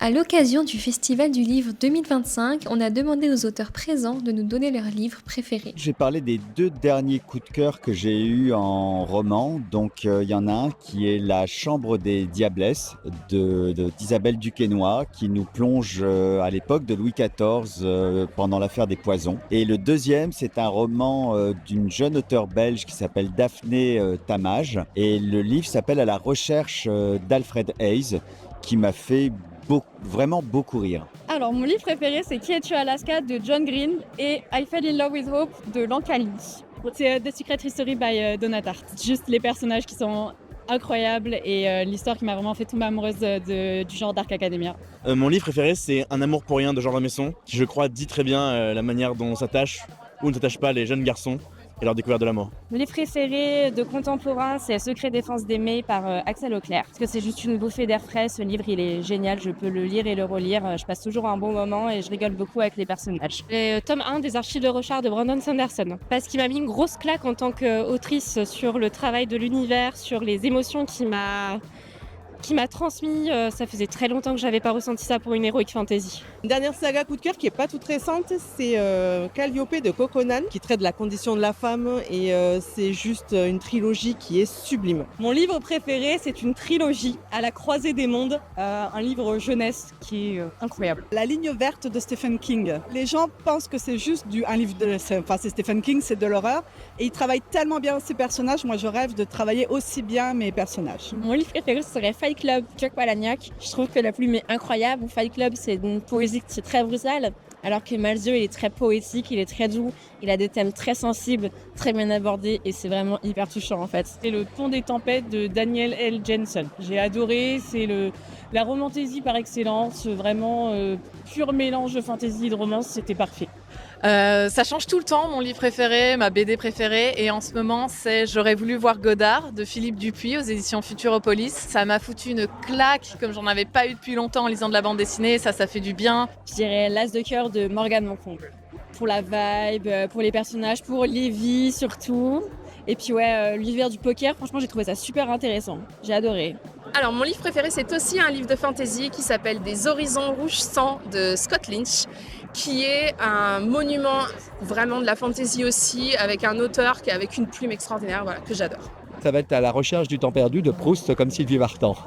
À l'occasion du Festival du livre 2025, on a demandé aux auteurs présents de nous donner leurs livres préférés. Je vais parler des 2 derniers coups de cœur que j'ai eus en roman. Donc, il y en a un qui est La Chambre des Diablesses d'Isabelle Duquesnoy, qui nous plonge, à l'époque de Louis XIV, pendant l'affaire des poisons. Et le deuxième, c'est un roman, d'une jeune auteure belge qui s'appelle Daphné, Tamage. Et le livre s'appelle À la recherche, d'Alfred Hayes, qui m'a fait vraiment beaucoup rire. Alors, mon livre préféré, c'est Qui es-tu Alaska de John Green et I Fell in Love with Hope de Lankali. C'est The Secret History by Donna Tartt. Juste les personnages qui sont incroyables et l'histoire qui m'a vraiment fait tomber amoureuse du genre Dark Academia. Mon livre préféré, c'est Un amour pour rien de Jean Messon, qui je crois dit très bien la manière dont on s'attache ou ne s'attache pas les jeunes garçons et leur découverte de l'amour. Mon livre préféré de contemporain, c'est Secret défense d'aimer par Axel Auclair. Parce que c'est juste une bouffée d'air frais. Ce livre, il est génial. Je peux le lire et le relire. Je passe toujours un bon moment et je rigole beaucoup avec les personnages. Et tome 1 des Archives de Rochard de Brandon Sanderson. Parce qu'il m'a mis une grosse claque en tant qu'autrice sur le travail de l'univers, sur les émotions qu'il m'a transmis. Ça faisait très longtemps que j'avais pas ressenti ça pour une heroic fantasy. Une dernière saga coup de cœur qui est pas toute récente, c'est Calliope de Coconan, qui traite de la condition de la femme et c'est juste une trilogie qui est sublime. Mon livre préféré, c'est une trilogie à la croisée des mondes, un livre jeunesse qui est incroyable. La ligne verte de Stephen King. Les gens pensent que c'est juste un livre c'est Stephen King, c'est de l'horreur et il travaille tellement bien ses personnages. Moi, je rêve de travailler aussi bien mes personnages. Mon livre préféré serait Fight Club, Chuck Palahniuk. Je trouve que la plume est incroyable. Fight Club, c'est une poésie qui est très brutale, alors que Malzieu, il est très poétique, il est très doux, il a des thèmes très sensibles, très bien abordés et c'est vraiment hyper touchant en fait. C'est Le Pont des Tempêtes de Daniel L. Jensen. J'ai adoré, c'est la romantésie par excellence, vraiment pur mélange de fantaisie et de romance, c'était parfait. Ça change tout le temps, mon livre préféré, ma BD préférée. Et en ce moment, c'est J'aurais voulu voir Godard de Philippe Dupuis aux éditions Futuropolis. Ça m'a foutu une claque comme j'en avais pas eu depuis longtemps en lisant de la bande dessinée. Ça fait du bien. Je dirais L'As de cœur de Morgane Moncomble. Pour la vibe, pour les personnages, pour Lévi surtout. Et puis l'univers du poker, franchement, j'ai trouvé ça super intéressant. J'ai adoré. Alors, mon livre préféré, c'est aussi un livre de fantasy qui s'appelle Des horizons rouges sang de Scott Lynch, qui est un monument vraiment de la fantasy aussi, avec un auteur avec une plume extraordinaire, voilà, que j'adore. Ça va être À la recherche du temps perdu de Proust comme Sylvie Vartan.